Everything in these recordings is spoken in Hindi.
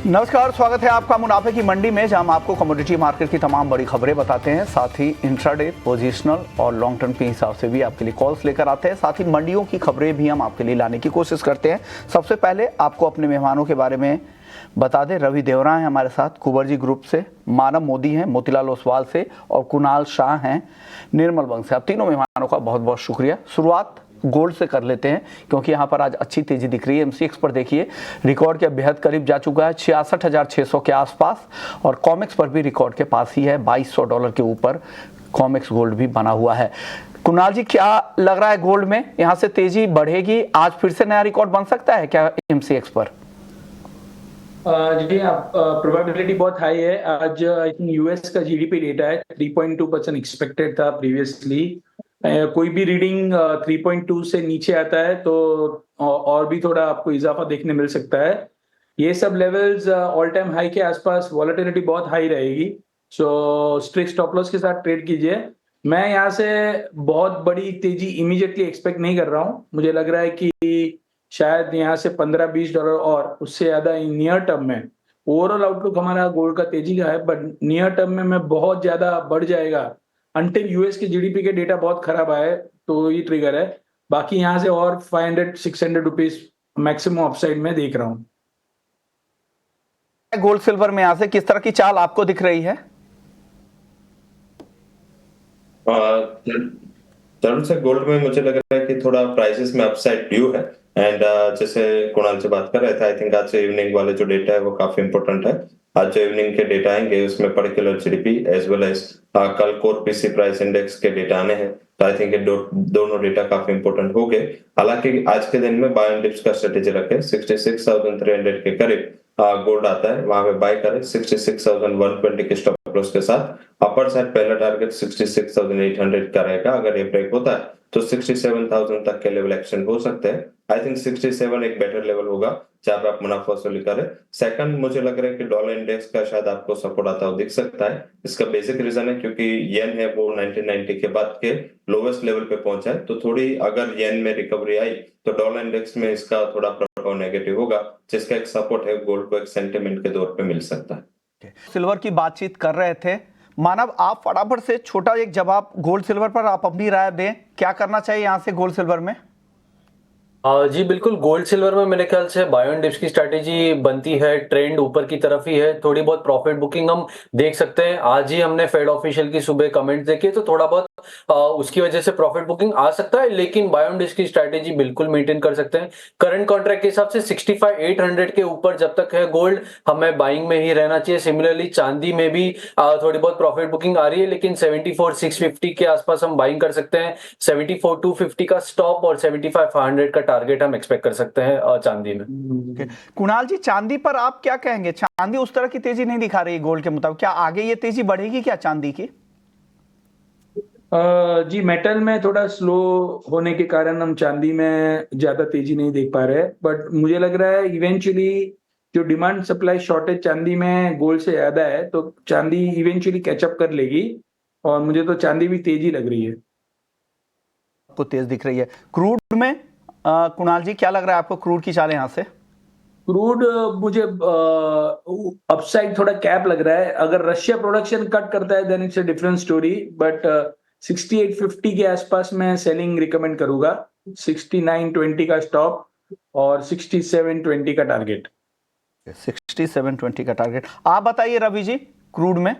नमस्कार, स्वागत है आपका मुनाफे की मंडी में, जहां हम आपको कमोडिटी मार्केट की तमाम बड़ी खबरें बताते हैं। साथ ही इंट्राडे, पोजिशनल और लॉन्ग टर्म के हिसाब से भी आपके लिए कॉल्स लेकर आते हैं। साथ ही मंडियों की खबरें भी हम आपके लिए लाने की कोशिश करते हैं। सबसे पहले आपको अपने मेहमानों के बारे में बता दें। रवि देवरा हैं हमारे साथ कुबर्जी ग्रुप से, मानव मोदी हैं मोतीलाल ओसवाल से और कुणाल शाह हैं निर्मल बंग से। आप तीनों मेहमानों का बहुत बहुत शुक्रिया। शुरुआत गोल्ड से कर लेते हैं, क्योंकि यहाँ पर आज अच्छी तेजी दिख रही है। एमसीएक्स पर देखिए रिकॉर्ड के बेहद करीब जा चुका है, 66,600 के आसपास, और कॉमेक्स पर भी रिकॉर्ड के पास ही है। $2,200 के ऊपर कॉमेक्स गोल्ड भी बना हुआ है। कुणाल जी, क्या लग रहा है गोल्ड में यहाँ से तेजी बढ़ेगी? आज फिर से नया रिकॉर्ड बन सकता है क्या एमसीएक्स पर? जी हाँ, प्रोबेबिलिटी बहुत हाई है। आज आई थिंक यूएस का जीडीपी डेटा है, 3.2% एक्सपेक्टेड था प्रीवियसली। कोई भी रीडिंग 3.2 से नीचे आता है तो और भी थोड़ा आपको इजाफा देखने मिल सकता है। ये सब लेवल्स ऑल टाइम हाई के आसपास, वॉलेटिलिटी बहुत हाई रहेगी, सो स्ट्रिक्ट स्टॉप लॉस के साथ ट्रेड कीजिए। मैं यहाँ से बहुत बड़ी तेजी इमीडिएटली एक्सपेक्ट नहीं कर रहा हूँ। मुझे लग रहा है कि शायद यहाँ से $15-20 और उससे ज्यादा नियर टर्म में ओवरऑल आउटलुक हमारा गोल्ड का तेजी का है, बट नियर टर्म में मैं बहुत ज्यादा बढ़ जाएगा अंटिल यूएस के जीडीपी के डेटा बहुत खराब आए, तो ये ट्रिगर है। बाकी यहाँ से और 500-600 रुपीज मैक्सिमम अपसाइड में देख रहा हूँ। गोल्ड सिल्वर में यहाँ से किस तरह की चाल आपको दिख रही है? जरूर से गोल्ड में मुझे लग रहा है कि थोड़ा प्राइसेस में अपसाइड ड्यू है। एंड जैसे कुणाल से बात कर रहे थे, आई थिंक आज से इवनिंग वाले जो डेटा है वो काफी इंपॉर्टेंट है। आज जो इवनिंग के डेटा आएंगे उसमें particular GDP as well as कल कोर पीसी प्राइस इंडेक्स के डेटा आने हैं, तो आई थिंक ये दोनों डेटा काफी इंपॉर्टेंट हो गए। हालांकि आज के दिन में बाय एंड डिप्स का स्ट्रेटेजी रखे, 66,300 के करीब गोल्ड आता है, वहां पे बाय करें 66,120 के स्टॉप लॉस के साथ। अपर साइड पहला टारगेट 66,800 का रहेगा। अगर ये ब्रेक होता है तो 67,000 तक के लेवल एक्शन हो सकते हैं। आई थिंक 67 एक बेटर लेवल होगा जहां पे आप मुनाफा वसूली करें। सेकंड, मुझे लग रहा है कि डॉलर इंडेक्स का शायद आपको सपोर्ट आता हुआ दिख सकता है। इसका बेसिक रीजन है क्योंकि येन है वो 1990 के बाद के लोवेस्ट लेवल पे पहुंचा है, तो थोड़ी अगर येन में रिकवरी आई तो डॉलर इंडेक्स में इसका थोड़ा प्रभाव नेगेटिव होगा, जिसका एक सपोर्ट है गोल्ड को एक सेंटिमेंट के तौर पे मिल सकता है। सिल्वर की बातचीत कर रहे थे मानव, आप फटाफट से छोटा एक जवाब गोल्ड सिल्वर पर आप अपनी राय दें। क्या करना चाहिए यहां से गोल्ड सिल्वर में? जी बिल्कुल, गोल्ड सिल्वर में मेरे ख्याल से बाय एंड डिप्स की स्ट्रैटेजी बनती है। ट्रेंड ऊपर की तरफ ही है, थोड़ी बहुत प्रॉफिट बुकिंग हम देख सकते हैं। आज ही हमने फेड ऑफिशियल की सुबह कमेंट देखे, तो थोड़ा बहुत उसकी वजह से प्रॉफिट बुकिंग आ सकता है, लेकिन बाय एंड डिप्स की स्ट्रैटेजी बिल्कुल मेंटेन कर सकते हैं। करंट कॉन्ट्रैक्ट के हिसाब से 65,800 के ऊपर जब तक है गोल्ड, हमें बाइंग में ही रहना चाहिए। सिमिलरली चांदी में भी थोड़ी बहुत प्रॉफिट बुकिंग आ रही है, लेकिन 74,650 के आसपास हम बाइंग कर सकते हैं। 74,250 का स्टॉप और 75,500 का टारगेट हम एक्सपेक्ट कर सकते हैं चांदी में। कुणाल जी, चांदी पर आप क्या कहेंगे? चांदी उस तरह की तेजी नहीं दिखा रही है गोल्ड के मुताबिक, क्या आगे ये तेजी बढ़ेगी क्या चांदी की? जी, मेटल में थोड़ा स्लो होने के कारण हम चांदी में ज्यादा तेजी नहीं देख पा रहे हैं, बट मुझे लग रहा है इवेंचुअली जो डिमांड सप्लाई शॉर्टेज चांदी में गोल्ड से ज्यादा है, तो चांदी इवेंचुअली कैचअप कर लेगी, और मुझे तो चांदी भी तेजी लग रही है। आपको तेज दिख रही है। क्रूड में कुणाल जी क्या लग रहा है आपको, क्रूड की चाल यहां से? क्रूड मुझे अपसाइड थोड़ा कैप लग रहा है। अगर रशिया प्रोडक्शन कट करता है then it's a different story, but 6850 के आसपास मैं सेलिंग रिकमेंड करूंगा। 6920 का स्टॉप और 6720 का टारगेट। 6720 का टारगेट। आप बताइए रवि जी, क्रूड में?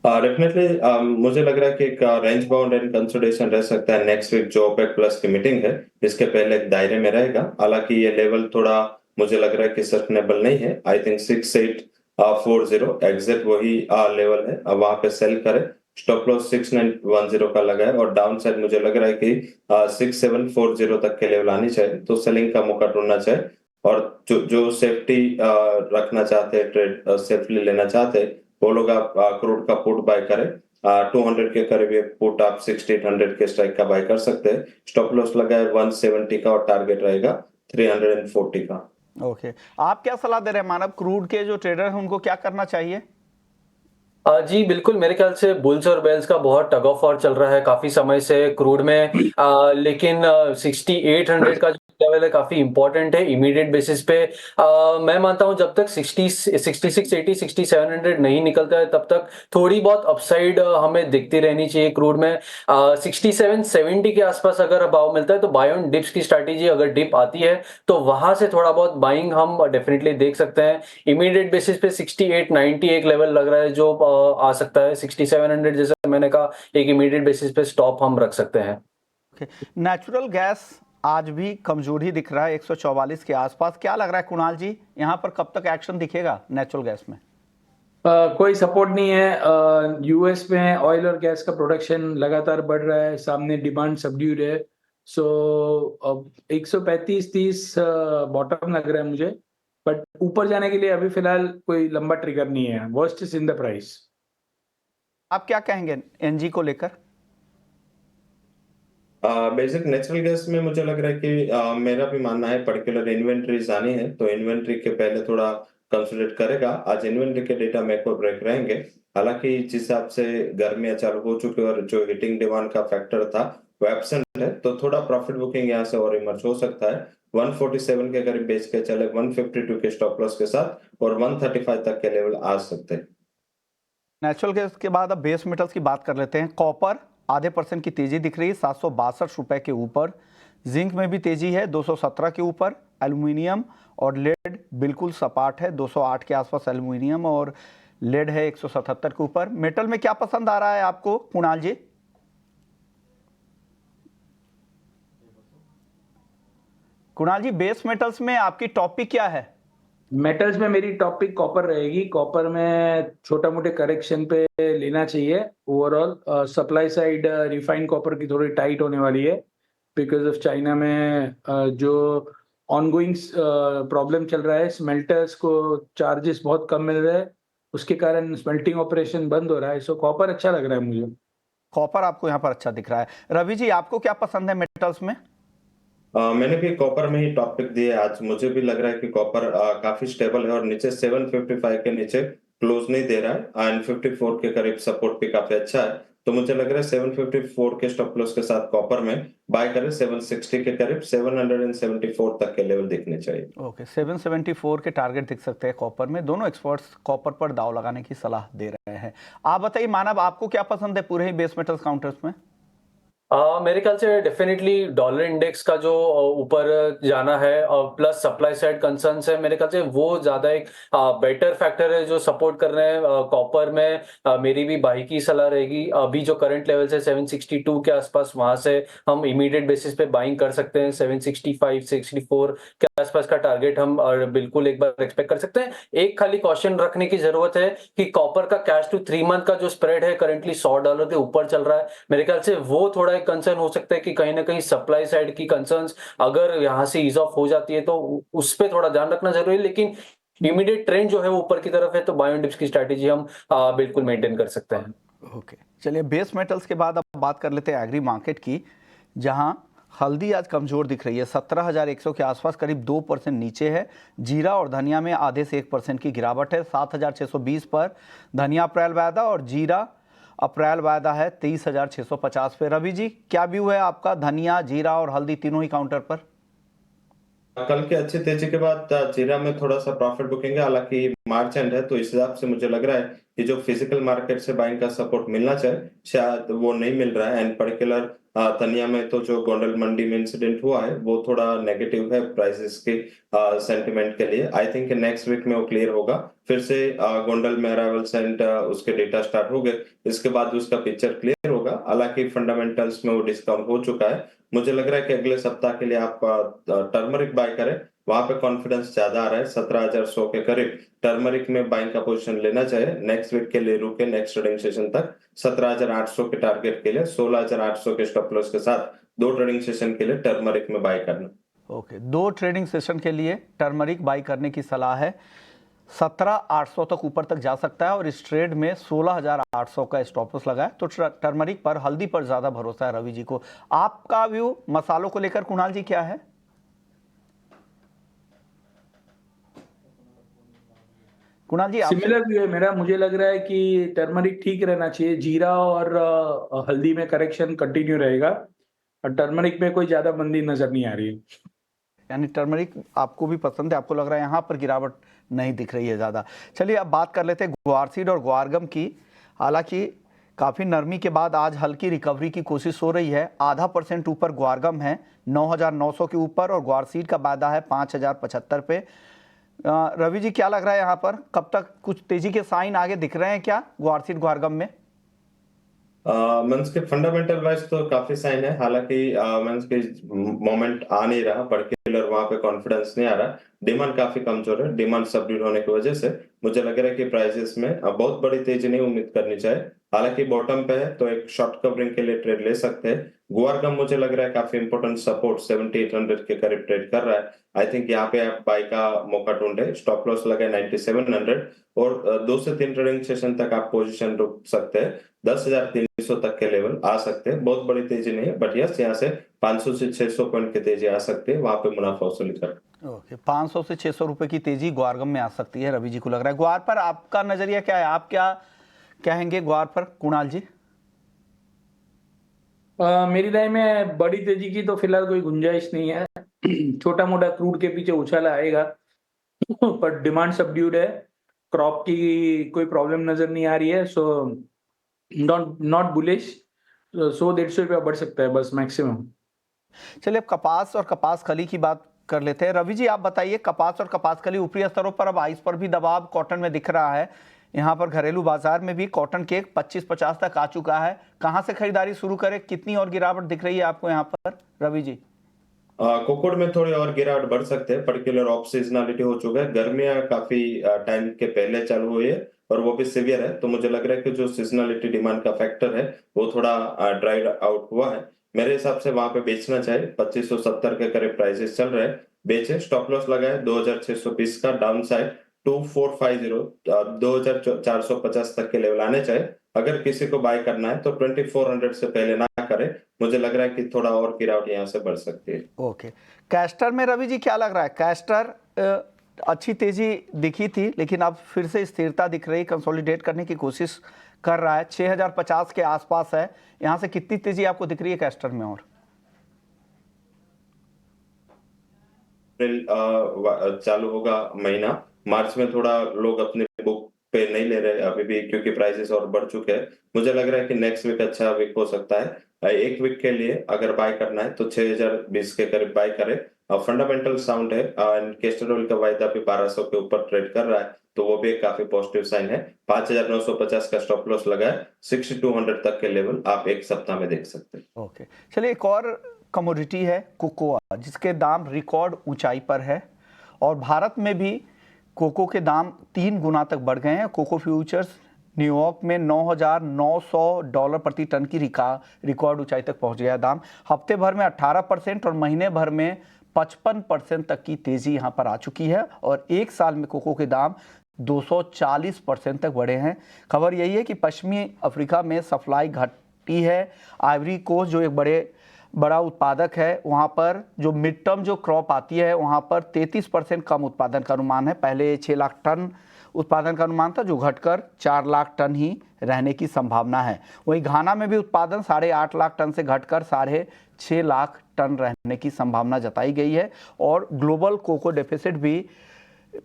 डेफिनेटली मुझे लग रहा है कि एक रेंज बाउंड एंड कंसोलिडेशन रह सकता है। नेक्स्ट वीक जो ओपेक प्लस की मीटिंग है इसके पहले एक दायरे में रहेगा। हालांकि ये लेवल थोड़ा मुझे लग रहा है कि सस्टेनेबल नहीं है। आई थिंक 6840 एग्जैक्ट वही लेवल है, अब वहां पे सेल करें। स्टॉप लॉस 6910 का लगा है, और डाउन साइड मुझे लग रहा है कि 6740 तक के लेवल आनी चाहिए, तो सेलिंग का मौका ढूंढना चाहिए। और जो सेफ्टी रखना चाहते हैं, ट्रेड सेफली लेना चाहते हैं, वो लोग आप क्रूड का पुट बाय करें। 200 के करीब ये पुट आप 6800 के स्ट्राइक का बाय कर सकते हैं। स्टॉप लॉस लगा है 170 का, और टारगेट रहेगा 340 का। ओके, आप क्या सलाह दे रहे हैं मानव, क्रूड के जो ट्रेडर हैं उनको क्या करना चाहिए? जी बिल्कुल, मेरे ख्याल से बुल्स और बेल्स का बहुत टग ऑफ वॉर चल रहा है काफी समय से क्रूड में। लेकिन 6800 का जो लेवल है काफी इंपॉर्टेंट है इमीडिएट बेसिस पे। मैं मानता हूं जब तक 66 80 6700 नहीं निकलता है तब तक थोड़ी बहुत अपसाइड हमें दिखती रहनी चाहिए क्रूड में। 67 70 के आसपास अगर भाव मिलता है तो बाय ऑन डिप्स की स्ट्रैटेजी, अगर डिप आती है तो वहां से थोड़ा बहुत बाइंग हम डेफिनेटली देख सकते हैं। इमीडिएट बेसिस पे 68 90 एक लेवल लग रहा है जो आ सकता है। 6700 जैसे मैंने कहा एक इमीडिएट बेसिस पे स्टॉप हम रख सकते हैं। नेचुरल गैस आज भी कमजोर ही दिख रहा है 144 के आसपास। क्या लग रहा है कुणाल जी, यहाँ पर कब तक एक्शन दिखेगा नेचुरल गैस में? कोई सपोर्ट नहीं है। यूएस में ऑयल और गैस का प्रोडक्शन लगातार बढ़ रहा है, सामने डिमांड सबड्यूड है। सो 135-30 बॉटम लग रहा है मुझे, बट ऊपर जाने के लिए अभी फिलहाल कोई लंबा ट्रिगर नहीं है। Worst is in the price. आप क्या कहेंगे एनजी को लेकर? बेसिक नेचुरल गैस में मुझे लग रहा है कि मेरा भी मानना है पर्टिकुलर इन्वेंट्रीज आनी है तो इन्वेंट्री के पहले थोड़ा कंसोलिडेट करेगा। आज इन्वेंट्री के डेटा मेक और ब्रेक रहेंगे। हालांकि जिस हिसाब से गर्मियां चालू हो चुकी और जो हीटिंग डिमांड का फैक्टर था वो एब्सेंट है तो थोड़ा प्रॉफिट बुकिंग यहाँ से और इमर्ज हो सकता है। 147 के करीब बेच के चले 152 के स्टॉप लॉस के साथ और 135 तक के लेवल आ सकते हैं। नेचुरल गैस के बाद अब बेस मेटल्स की बात कर लेते हैं। कॉपर आधे % की तेजी दिख रही है 762 रुपए के ऊपर। जिंक में भी तेजी है 217 के ऊपर। एल्युमिनियम और लेड बिल्कुल सपाट है 208 के आसपास एल्युमिनियम और लेड है 177 के ऊपर। मेटल में क्या पसंद आ रहा है आपको कुणाल जी? कुणाल जी, बेस मेटल्स में आपकी टॉपिक क्या है? मेटल्स में मेरी टॉपिक कॉपर रहेगी। कॉपर में छोटा मोटे करेक्शन पे लेना चाहिए। Overall supply side refined copper की थोड़ी टाइट होने वाली है बिकॉज ऑफ चाइना में जो ऑनगोइंग प्रॉब्लम चल रहा है। स्मेल्टर्स को चार्जेस बहुत कम मिल रहे हैं, उसके कारण स्मेल्टिंग ऑपरेशन बंद हो रहा है। सो कॉपर अच्छा लग रहा है मुझे। कॉपर आपको यहाँ पर अच्छा दिख रहा है। रवि जी, आपको क्या पसंद है मेटल्स में? मैंने भी कॉपर में ही टॉपिक दिए आज। मुझे भी लग रहा है कि कॉपर काफी स्टेबल है और नीचे 755 के नीचे क्लोज नहीं दे रहा है एंड 54 के करीब सपोर्ट भी काफी अच्छा है। तो मुझे लग रहा है 754 के स्टॉप लॉस के साथ कॉपर में बाय करें। 760 के करीब 774 तक के लेवल दिखने चाहिए। ओके, 774 के टारगेट दिख सकते हैं कॉपर में। दोनों एक्सपर्ट्स कॉपर पर दाव लगाने की सलाह दे रहे हैं। आप बताइए मानव, आपको क्या पसंद है पूरे ही बेस मेटल्स काउंटर्स में? मेरे ख्याल से डेफिनेटली डॉलर इंडेक्स का जो ऊपर जाना है और प्लस सप्लाई साइड कंसर्न्स है, मेरे ख्याल से वो ज्यादा एक बेटर फैक्टर है जो सपोर्ट कर रहे हैं कॉपर में। मेरी भी बाई की सलाह रहेगी। अभी जो करंट लेवल है 762 के आसपास, वहां से हम इमीडिएट बेसिस पे बाइंग कर सकते हैं। 765 64 के आसपास का टारगेट हम बिल्कुल एक बार एक्सपेक्ट कर सकते हैं। एक खाली क्वेश्चन रखने की जरूरत है कि कॉपर का कैश टू 3 मंथ का जो स्प्रेड है करंटली $100 के ऊपर चल रहा है। मेरे ख्याल से वो थोड़ा एक कंसर्न हो सकता है कि कहीं ना कहीं सप्लाई साइड की कंसर्न्स अगर यहाँ से ईज ऑफ हो जाती है तो उस पर थोड़ा ध्यान रखना जरूरी है। लेकिन इमीडिएट ट्रेंड जो है वो ऊपर की तरफ है तो बाय ऑन डिप्स की स्ट्रैटेजी हम बिल्कुल मेंटेन कर सकते हैं। ओके, चलिए बेस मेटल्स के बाद अब बात कर लेते हैं एग्री मार्केट की, जहां हल्दी आज कमजोर दिख रही है 17,100 के आसपास, करीब 2% नीचे है। जीरा और धनिया में आधे से 1% की गिरावट है 7,620 पर। धनिया अप्रैल वायदा और जीरा अप्रैल वायदा है 23,650 पे। रवि जी, क्या व्यू है आपका धनिया, जीरा और हल्दी तीनों ही काउंटर पर? कल के अच्छी तेजी के बाद जीरा में थोड़ा सा प्रॉफिट बुकिंग है। हालांकि मार्च एंड है तो इस हिसाब से मुझे लग रहा है कि जो फिजिकल मार्केट से बाइंग का सपोर्ट मिलना चाहिए शायद वो नहीं मिल रहा है। एंड पर्टिकुलर धनिया में तो जो गोंडल मंडी में इंसिडेंट हुआ है वो थोड़ा नेगेटिव है प्राइसेस के सेंटिमेंट के लिए। आई थिंक नेक्स्ट वीक में वो क्लियर होगा। फिर से गोंडल में अराइवल्स एंड उसके डेटा स्टार्ट हो गए, इसके बाद उसका पिक्चर क्लियर होगा। हालांकि फंडामेंटल्स में वो डिस्काउंट हो चुका है। मुझे लग रहा है कि अगले सप्ताह के लिए आप टर्मरिक बाय करें, वहां पे कॉन्फिडेंस ज्यादा आ रहा है। 17,100 के करीब टर्मरिक में बाइंग का पोजीशन लेना चाहिए। नेक्स्ट वीक के लिए रुके नेक्स्ट ट्रेडिंग सेशन तक 17,800 के टारगेट के लिए 16,800 के स्टॉप लॉस के साथ 2 ट्रेडिंग सेशन के लिए टर्मरिक में बाय करना। ओके, 2 ट्रेडिंग सेशन के लिए टर्मरिक बाई करने की सलाह है। 17,800 तक ऊपर तक जा सकता है और इस ट्रेड में 16,800 का स्टॉप लॉस लगा है। तो टर्मरिक पर, हल्दी पर ज्यादा भरोसा है रवि जी को। आपका व्यू मसालों को लेकर कुणाल जी क्या है? कुणाल जी, सिमिलर व्यू है मेरा। मुझे लग रहा है कि टर्मरिक ठीक रहना चाहिए। जीरा और हल्दी में करेक्शन कंटिन्यू रहेगा और टर्मरिक में कोई ज्यादा मंदी नजर नहीं आ रही है। यानी टर्मरिक आपको भी पसंद है, आपको लग रहा है यहाँ पर गिरावट नहीं दिख रही है ज़्यादा। चलिए अब बात कर लेते हैं ग्वार सीड और ग्वारगम की। हालांकि काफ़ी नरमी के बाद आज हल्की रिकवरी की कोशिश हो रही है। 0.5% ऊपर ग्वारगम है 9,900 के ऊपर, और ग्वार सीड का वायदा है 5,075 पे। रवि जी क्या लग रहा है यहाँ पर, कब तक कुछ तेजी के साइन आगे दिख रहे हैं क्या ग्वार सीड ग्वारगम में? मीन्स के फंडामेंटल वाइज तो काफी साइन है, हालांकि मीन्स के मोमेंट आ नहीं रहा, पर्टिकुलर वहां पे कॉन्फिडेंस नहीं आ रहा, डिमांड काफी कमजोर है। डिमांड सबड्यूड होने की वजह से मुझे लग रहा है कि प्राइसेस में बहुत बड़ी तेजी नहीं उम्मीद करनी चाहिए। हालांकि बॉटम पे है तो एक शॉर्ट कवरिंग के लिए ट्रेड ले सकते हैं। गुआरगम मुझे लग रहा है काफी इंपॉर्टेंट सपोर्ट 7800 के करीब ट्रेड कर रहा है। आई थिंक यहाँ पे आप बाय का मौका ढूंढे, स्टॉप लॉस लगा 9700, और 2 से 3 ट्रेडिंग सेशन तक आप पोजीशन रुक सकते हैं। 10,300 तक के लेवल आ सकते हैं। बहुत बड़ी तेजी नहीं है, बट यस यहाँ से 500 से 600 पॉइंट की तेजी आ सकती है, वहां पे मुनाफा वसूली कर। ओके, 500 से 600 रुपए की तेजी ग्वारगम में आ सकती है, रवि जी को लग रहा है। ग्वार पर आपका नजरिया क्या है, आप क्या कहेंगे ग्वार पर, कुणाल जी? मेरी राय में बड़ी तेजी की तो फिलहाल कोई गुंजाइश नहीं है। छोटा मोटा क्रूड के पीछे उछाला आएगा, पर डिमांड सबड्यूड है, क्रॉप की कोई प्रॉब्लम नजर नहीं आ रही है, सो नॉट बुलिश, 100-150 रुपया बढ़ सकता है बस मैक्सिमम। चलिए अब कपास और कपास कली की बात कर लेते हैं। रवि जी आप बताइए, कपास और कपास कली ऊपरी स्तरों पर अब आइस पर भी दबाव कॉटन में दिख रहा है। यहाँ पर घरेलू बाजार में भी कॉटन केक 25-50 तक आ चुका है। कहाँ से खरीदारी शुरू करें, कितनी और गिरावट दिख रही है आपको यहाँ पर रवि जी? कोकोड में थोड़ी और गिरावट बढ़ सकते हैं, पर्टिकुलर ऑफ सीजनलिटी हो चुका है, गर्मियां काफी टाइम के पहले चालू हुई है और वो भी सीवियर है, तो मुझे लग रहा है कि जो सीजनलिटी डिमांड का फैक्टर है वो थोड़ा ड्राइड आउट हुआ है। मेरे हिसाब से वहां पे बेचना चाहिए, 2570 के करीब प्राइसेस चल रहे हैं, बेचे। स्टॉप लॉस लगाए 2620 का, डाउन साइड 2450, 2450 तक के लेवल आने चाहिए। अगर किसी को बाय करना है तो 2400 से पहले ना करे, मुझे लग रहा है कि थोड़ा और गिरावट यहाँ से बढ़ सकती है। ओके, कैस्टर में रवि जी क्या लग रहा है? कैस्टर अच्छी तेजी दिखी थी, लेकिन अब फिर से स्थिरता दिख रही, कंसोलिडेट करने की कोशिश कर रहा है, 6050 के आसपास है। यहाँ से कितनी तेजी आपको दिख रही है कैस्टर में? और चालू होगा महीना, मार्च में थोड़ा लोग अपने बुक पे नहीं ले रहे अभी भी, क्योंकि प्राइसेस और बढ़ चुके हैं। मुझे लग रहा है कि नेक्स्ट वीक अच्छा वीक हो सकता है। एक वीक के लिए अगर बाय करना है तो 6020 के करीब बाय करे। फंडामेंटल साउंड है, एंड कैस्टर ऑयल का वायदा भी 1200 के ऊपर ट्रेड कर रहा है, तो वो भी एक काफी पॉजिटिव साइन है। 5950 का स्टॉप लॉस लगा है, 6200 तक के लेवल आप एक सप्ताह में देख सकते हैं। ओके, चलिए एक और कमोडिटी है कोकोआ, जिसके दाम रिकॉर्ड ऊंचाई पर है, और भारत में भी कोको के दाम 3 गुना तक बढ़ गए हैं। कोको फ्यूचर्स न्यूयॉर्क में $9,900 प्रति टन की रिकॉर्ड ऊंचाई तक पहुंच गया दाम। हफ्ते भर में 18% और महीने भर में 55% तक की तेजी यहां पर आ चुकी है, और एक साल में कोको के दाम 240% तक बढ़े हैं। खबर यही है कि पश्चिमी अफ्रीका में सप्लाई घटी है। आइवरी कोस्ट जो एक बड़ा उत्पादक है, वहाँ पर जो मिड टर्म जो क्रॉप आती है वहाँ पर 33% कम उत्पादन का अनुमान है। पहले 6 लाख टन उत्पादन का अनुमान था, जो घटकर 4 लाख टन ही रहने की संभावना है। वहीं घाना में भी उत्पादन 8.5 लाख टन से घटकर 6.5 लाख टन रहने की संभावना जताई गई है, और ग्लोबल कोको डेफिसिट भी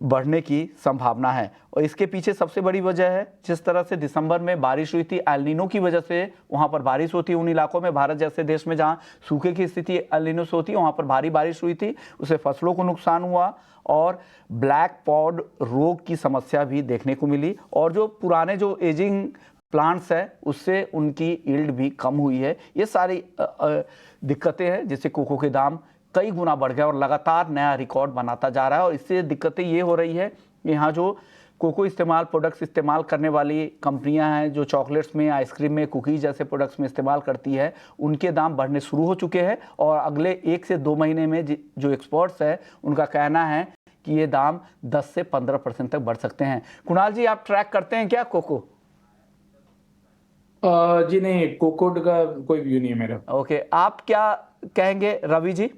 बढ़ने की संभावना है। और इसके पीछे सबसे बड़ी वजह है, जिस तरह से दिसंबर में बारिश हुई थी, एल नीनो की वजह से वहाँ पर बारिश होती है उन इलाकों में, भारत जैसे देश में जहाँ सूखे की स्थिति एल नीनो से होती है, वहाँ पर भारी बारिश हुई थी, उससे फसलों को नुकसान हुआ, और ब्लैक पॉड रोग की समस्या भी देखने को मिली, और जो पुराने जो एजिंग प्लांट्स है उससे उनकी यील्ड भी कम हुई है। ये सारी दिक्कतें हैं जिससे कोको के दाम कई गुना बढ़ गया और लगातार नया रिकॉर्ड बनाता जा रहा है। और इससे दिक्कतें ये हो रही है, यहाँ जो कोको प्रोडक्ट्स इस्तेमाल करने वाली कंपनियां हैं, जो चॉकलेट्स में, आइसक्रीम में, कुकीज़ जैसे प्रोडक्ट्स में इस्तेमाल करती है, उनके दाम बढ़ने शुरू हो चुके हैं, और अगले 1 से 2 महीने में जो एक्सपर्ट्स हैं उनका कहना है कि ये दाम 10 से 15% तक बढ़ सकते हैं। कुणाल जी आप ट्रैक करते हैं क्या कोको? जी नहीं, कोकोड का कोई व्यू नहीं है मेरा। ओके, आप क्या कहेंगे रवि जी?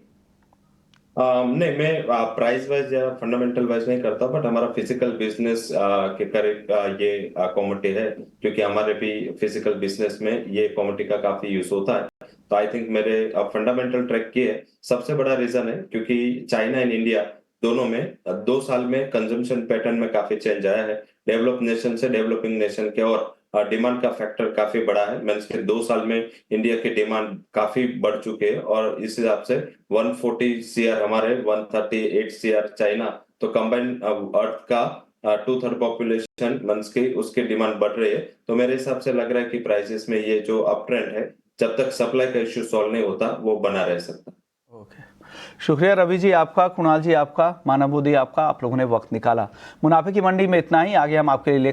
नहीं, मैं प्राइस वाइज या फंडामेंटल वाइज नहीं करता, बट हमारा फिजिकल बिजनेस के करीब ये कमोडिटी है, क्योंकि हमारे भी फिजिकल बिजनेस में ये कमोडिटी का काफी यूज होता है। तो आई थिंक मेरे फंडामेंटल ट्रैक किए सबसे बड़ा रीजन है क्योंकि चाइना एंड इंडिया दोनों में 2 साल में कंजम्पशन पैटर्न में काफी चेंज आया है। डेवलप नेशन से डेवलपिंग नेशन के और डिमांड का फैक्टर काफी बड़ा है। मींस के 2 साल में इंडिया की डिमांड काफी बढ़ चुके हैं और इस हिसाब से 140 सीआर हमारे 138 सीआर चाइना, तो कंबाइन अर्थ का 2/3 पॉपुलेशन मींस की उसकी डिमांड बढ़ रही है। तो मेरे हिसाब से लग रहा है कि प्राइसेस में ये जो अप ट्रेंड है जब तक सप्लाई का इश्यू सॉल्व नहीं होता वो बना रह सकता। ओके, शुक्रिया रवि जी आपका, कुणाल जी आपका, मानव बुद्धि आपका, आप लोगों ने वक्त निकाला। मुनाफे की मंडी में इतना ही, आगे हम आपके लिए